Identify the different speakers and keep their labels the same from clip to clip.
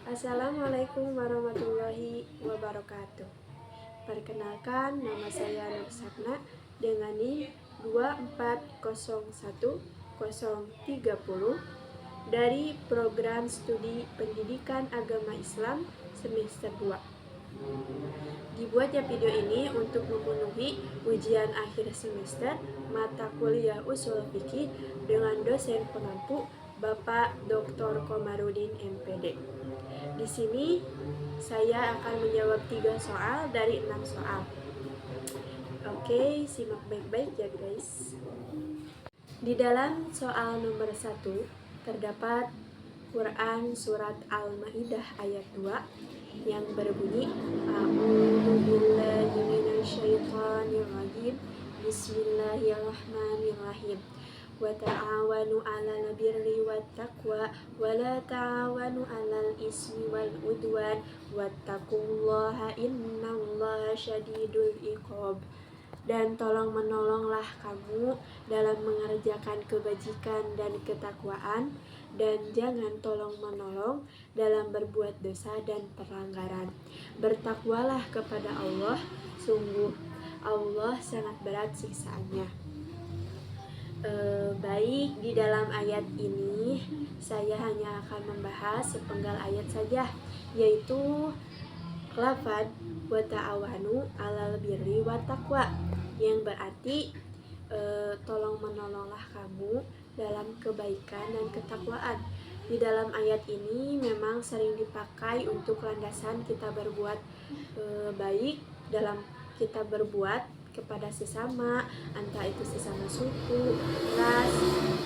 Speaker 1: Assalamualaikum warahmatullahi wabarakatuh. Perkenalkan, nama saya Nur Sapna dengan NIM 2401030 dari Program Studi Pendidikan Agama Islam semester 2. Dibuatnya video ini untuk memenuhi ujian akhir semester mata kuliah Ushul Fiqih dengan dosen pengampu Bapak Dr. Komarudin MPD. Di sini saya akan menjawab 3 soal dari 6 soal. Oke, simak baik-baik ya guys. Di dalam soal nomor 1 terdapat Quran Surat Al-Ma'idah ayat 2 yang berbunyi A'udzubillahi minasyaitonirrajim. Bismillahirrahmanirrahim. Wa ta'awanu 'alal birri wat taqwa wa la ta'awanu 'alal ismi wal udwan wattaqullaha innallaha syadidul iqab. Dan tolong menolonglah kamu dalam mengerjakan kebajikan dan ketakwaan, dan jangan tolong menolong dalam berbuat dosa dan pelanggaran. Bertakwalah kepada Allah, sungguh Allah sangat berat siksaannya. Baik, di dalam ayat ini saya hanya akan membahas sepenggal ayat saja, yaitu lafaz wa ta'awanu 'alal birri wat taqwa, yang berarti tolong menolonglah kamu dalam kebaikan dan ketakwaan. Di dalam ayat ini memang sering dipakai untuk landasan kita berbuat baik, dalam kita berbuat kepada sesama, entah itu sesama suku, ras,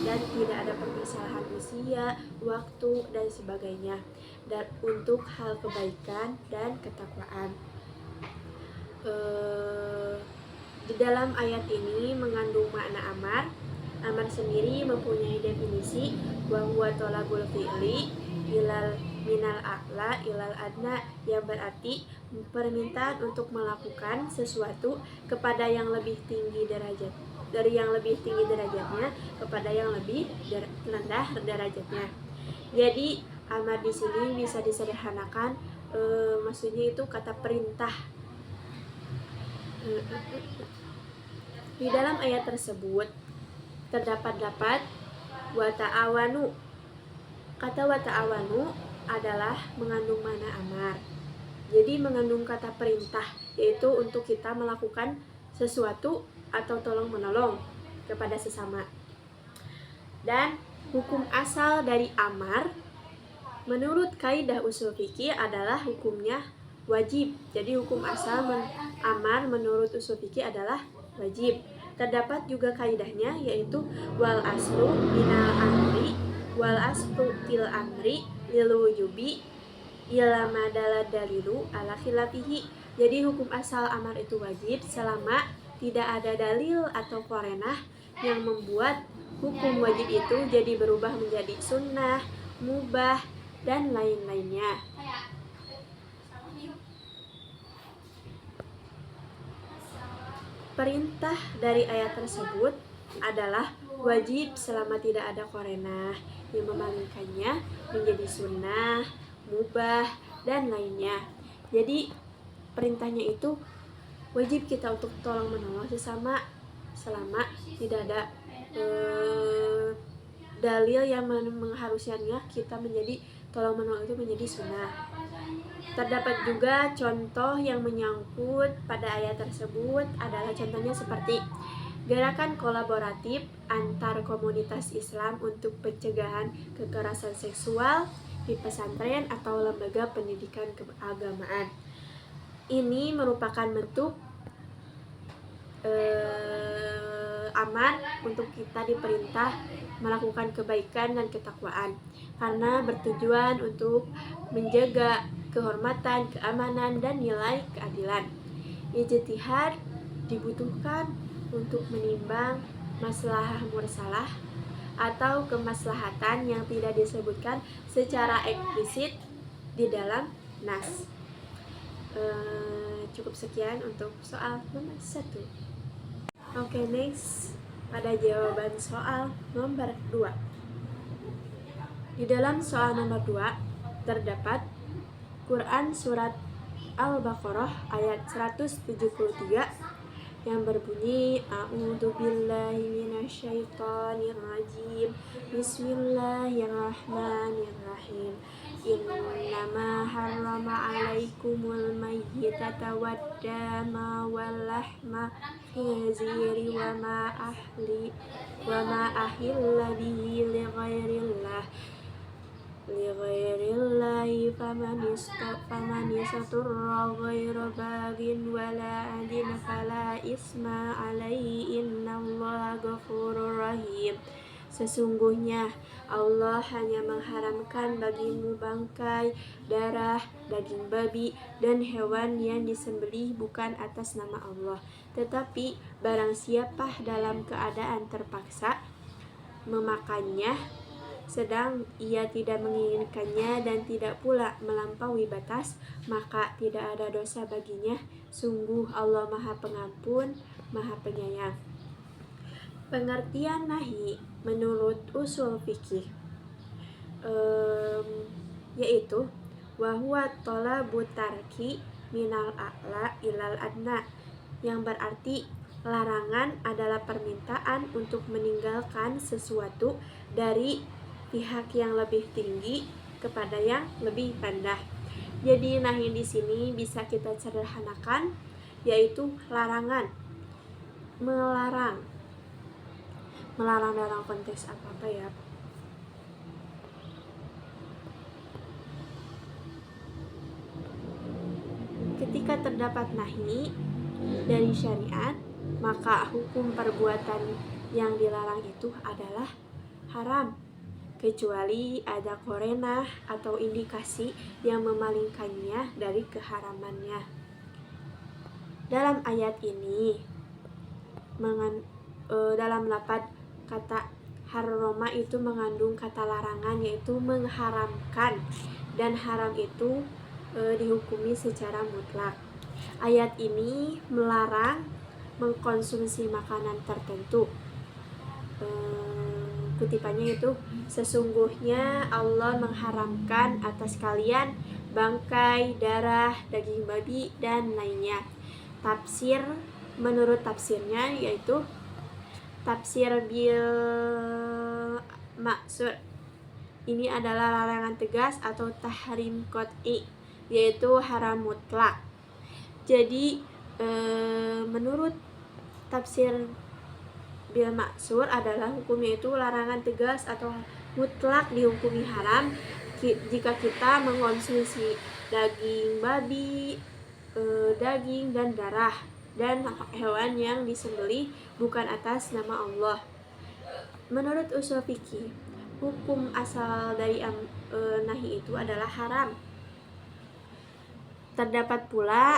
Speaker 1: dan tidak ada permasalahan usia, waktu, dan sebagainya, dan untuk hal kebaikan dan ketakwaan. Di dalam ayat ini mengandung makna amar. Amar sendiri mempunyai definisi wa huwa talabul fi'li ilal minal a'la ilal adna, yang berarti permintaan untuk melakukan sesuatu kepada yang lebih tinggi derajat, dari yang lebih tinggi derajatnya kepada yang lebih rendah derajatnya. Jadi amar di sini bisa disederhanakan, maksudnya itu kata perintah. Di dalam ayat tersebut terdapat wa ta'awanu. Kata wa ta'awanu adalah mengandung makna amar. Jadi mengandung kata perintah, yaitu untuk kita melakukan sesuatu atau tolong menolong kepada sesama. Dan hukum asal dari amar menurut kaidah ushul fiqih adalah hukumnya wajib. Jadi hukum asal amar menurut ushul fiqih adalah wajib. Terdapat juga kaidahnya, yaitu wal aslu minal amri wal aslu fil amri lil wujubi ila madala dalilu ala khilafihi. Jadi hukum asal amar itu wajib selama tidak ada dalil atau qarinah yang membuat hukum wajib itu jadi berubah menjadi sunnah, mubah, dan lain-lainnya. Perintah dari ayat tersebut adalah wajib selama tidak ada qarinah yang memalingkannya menjadi sunnah, mubah, dan lainnya. Jadi perintahnya itu wajib kita untuk tolong menolong sesama selama tidak ada dalil yang mengharuskannya kita menjadi tolong menolong itu menjadi sunnah. Terdapat juga contoh yang menyangkut pada ayat tersebut, adalah contohnya seperti gerakan kolaboratif antar komunitas Islam untuk pencegahan kekerasan seksual di pesantren atau lembaga pendidikan keagamaan. Ini merupakan bentuk amar untuk kita diperintah melakukan kebaikan dan ketakwaan, karena bertujuan untuk menjaga kehormatan, keamanan, dan nilai keadilan. Ijtihad dibutuhkan untuk menimbang maslahah mursalah atau kemaslahatan yang tidak disebutkan secara eksplisit di dalam nas. Cukup sekian untuk soal nomor 1. Oke, next. Pada jawaban soal nomor 2. Di dalam soal nomor 2 terdapat Quran surat Al-Baqarah ayat 173 yang berbunyi A'udzubillahi minasyaitonirrajim. Bismillahirrahmanirrahim. Innama harrama 'alaikumul mayyitata waddama wal lahma khinziri wa ma ahilla bihi lighairillahi faman istaturra ghaira bagin wala adin fala isma alaihi innallaha ghafurur rahim. Sesungguhnya Allah hanya mengharamkan bagimu bangkai, darah, daging babi, dan hewan yang disembelih bukan atas nama Allah. Tetapi barang siapa dalam keadaan terpaksa memakannya, sedang ia tidak menginginkannya dan tidak pula melampaui batas, maka tidak ada dosa baginya. Sungguh Allah Maha Pengampun, Maha Penyayang. Pengertian nahi menurut usul fikih yaitu wahwa talabu tarki minal a'la ilal adna, yang berarti larangan adalah permintaan untuk meninggalkan sesuatu dari pihak yang lebih tinggi kepada yang lebih rendah. Jadi nahi di sini bisa kita sederhanakan yaitu larangan, melarang dalam konteks apa ya? Ketika terdapat nahi dari syariat, maka hukum perbuatan yang dilarang itu adalah haram, kecuali ada korenah atau indikasi yang memalingkannya dari keharamannya. Dalam ayat ini, dalam lafaz kata harroma itu mengandung kata larangan, yaitu mengharamkan, dan haram itu dihukumi secara mutlak. Ayat ini melarang mengkonsumsi makanan tertentu. Kutipannya itu, sesungguhnya Allah mengharamkan atas kalian bangkai, darah, daging babi, dan lainnya. Tafsir, menurut tafsirnya yaitu tafsir bil maksud, ini adalah larangan tegas atau tahrim qat'i, yaitu haram mutlak. Jadi menurut tafsir bil maksur adalah hukumnya itu larangan tegas atau mutlak dihukumi haram jika kita mengkonsumsi daging babi, daging dan darah, dan hewan yang disembelih bukan atas nama Allah. Menurut usul fikih, hukum asal dari nahi itu adalah haram. Terdapat pula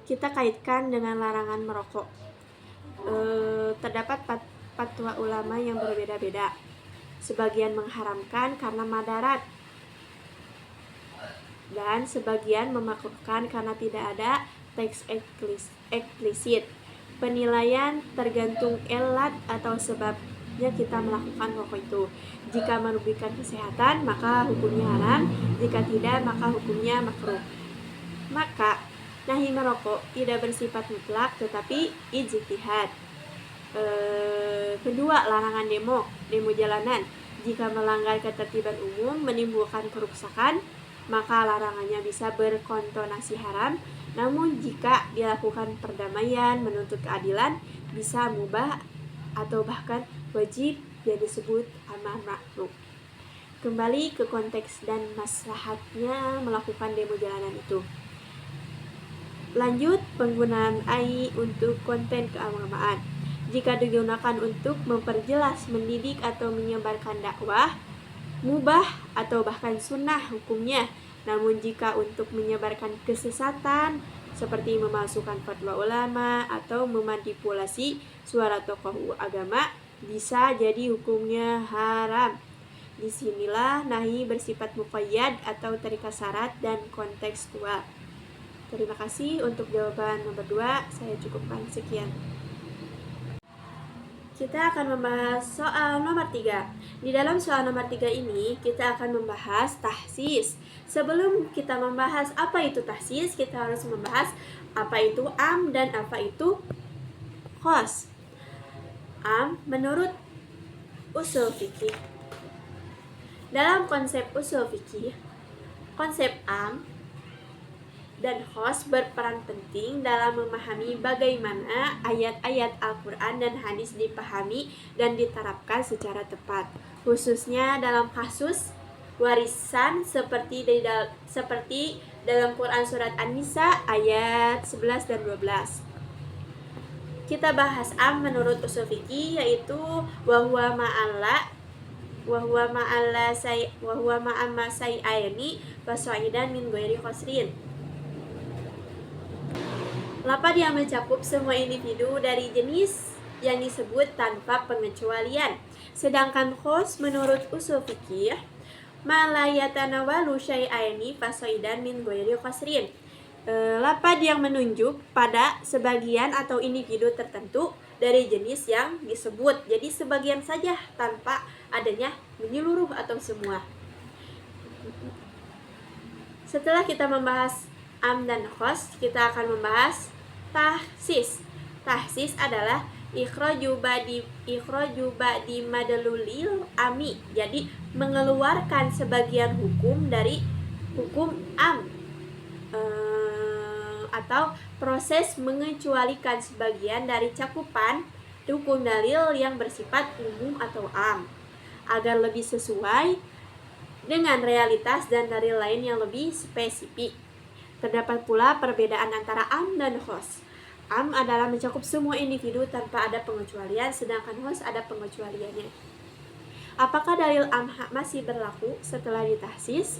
Speaker 1: kita kaitkan dengan larangan merokok. Terdapat fatwa ulama yang berbeda-beda. Sebagian mengharamkan karena madarat, dan sebagian memakruhkan karena tidak ada teks eksplisit. Penilaian tergantung elat atau sebabnya kita melakukan rokok itu. Jika merugikan kesehatan, maka hukumnya haram. Jika tidak, maka hukumnya makruh. Maka nahi merokok tidak bersifat mutlak, tetapi ijtihad. Kedua, larangan demo jalanan. Jika melanggar ketertiban umum menimbulkan kerusakan, maka larangannya bisa berkonotasi haram. Namun jika dilakukan perdamaian, menuntut keadilan, bisa mubah atau bahkan wajib, yang disebut amar ma'ruf. Kembali ke konteks dan maslahatnya melakukan demo jalanan itu. Lanjut, penggunaan AI untuk konten keagamaan. Jika digunakan untuk memperjelas, mendidik, atau menyebarkan dakwah, mubah atau bahkan sunnah hukumnya. Namun jika untuk menyebarkan kesesatan seperti memasukkan fatwa ulama atau memanipulasi suara tokoh agama, bisa jadi hukumnya haram. Disinilah nahi bersifat muqayyad atau terikat syarat dan kontekstual. Terima kasih untuk jawaban nomor 2. Saya cukupkan sekian. Kita akan membahas soal nomor 3. Di dalam soal nomor 3 ini, kita akan membahas tahsis. Sebelum kita membahas apa itu tahsis, kita harus membahas apa itu am dan apa itu khos. Am menurut usul fikih. Dalam konsep usul fikih, konsep am dan khos berperan penting dalam memahami bagaimana ayat-ayat Al-Quran dan hadis dipahami dan diterapkan secara tepat, khususnya dalam kasus warisan seperti dalam Quran surat An-Nisa ayat 11 dan 12. Kita bahas am menurut usul fikih, yaitu wahwa ma'amma say'aini fasoidan min ghairi khosrin. Lapad yang mencakup semua individu dari jenis yang disebut tanpa pengecualian. Sedangkan khos menurut usul fikih, ma la yatanawalu syai'aini fasoidan min ghairi khosrin. Lapad yang menunjuk pada sebagian atau individu tertentu dari jenis yang disebut. Jadi sebagian saja tanpa adanya menyeluruh atau semua. Setelah kita membahas am dan khos, kita akan membahas tahsis. Tahsis adalah ikhraju ba'di madlulil ami. Jadi mengeluarkan sebagian hukum dari hukum am, atau proses mengecualikan sebagian dari cakupan hukum dalil yang bersifat umum atau am, agar lebih sesuai dengan realitas dan dalil lain yang lebih spesifik. Terdapat pula perbedaan antara am dan khos. Am adalah mencakup semua individu tanpa ada pengecualian, sedangkan khos ada pengecualiannya. Apakah dalil am masih berlaku setelah ditahsis?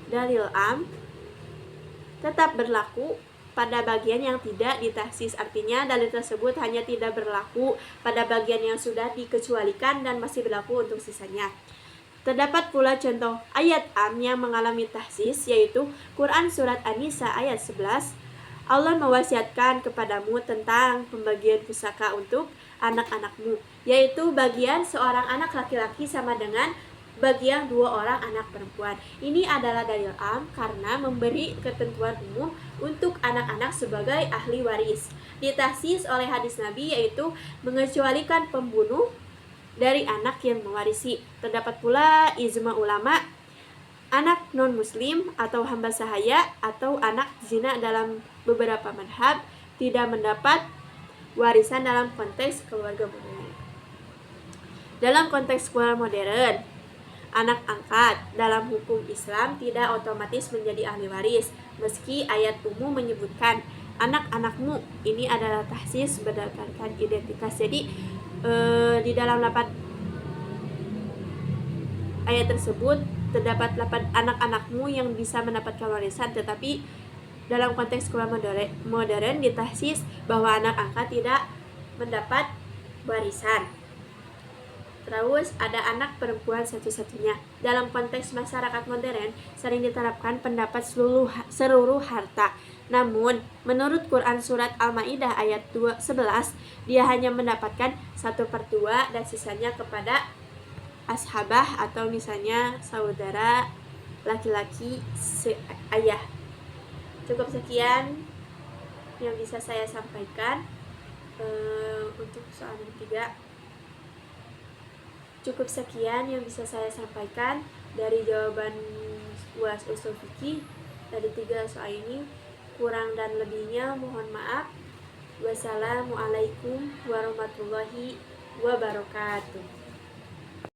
Speaker 1: Dalil am tetap berlaku pada bagian yang tidak ditahsis, artinya dalil tersebut hanya tidak berlaku pada bagian yang sudah dikecualikan dan masih berlaku untuk sisanya. Terdapat pula contoh ayat am yang mengalami tahsis, yaitu Quran surat An-Nisa ayat 11. Allah mewasiatkan kepadamu tentang pembagian pusaka untuk anak-anakmu, yaitu bagian seorang anak laki-laki sama dengan bagian 2 orang anak perempuan. Ini adalah dalil am karena memberi ketentuan umum untuk anak-anak sebagai ahli waris. Ditahsis oleh hadis Nabi, yaitu mengecualikan pembunuh dari anak yang mewarisi. Terdapat pula ijma ulama, anak non-muslim atau hamba sahaya atau anak zina dalam beberapa madhab tidak mendapat warisan dalam konteks keluarga modern. Dalam konteks keluarga modern, anak angkat dalam hukum Islam tidak otomatis menjadi ahli waris, meski ayat umum menyebutkan anak-anakmu. Ini adalah tahsis berdasarkan identitas. Jadi di dalam lapad ayat tersebut terdapat lapad anak-anakmu yang bisa mendapatkan warisan, tetapi dalam konteks keluarga modern ditahsis bahwa anak angkat tidak mendapat warisan. Terus ada anak perempuan satu-satunya. Dalam konteks masyarakat modern sering diterapkan pendapat seluruh harta. Namun, menurut Quran surat Al-Maidah ayat 11, dia hanya mendapatkan 1/2 dan sisanya kepada ashabah atau misalnya saudara laki-laki ayah. Cukup sekian yang bisa saya sampaikan untuk soal yang ketiga. Cukup sekian yang bisa saya sampaikan dari jawaban UAS usul fikih dari 3 soal ini. Kurang dan lebihnya mohon maaf. Wassalamualaikum warahmatullahi wabarakatuh.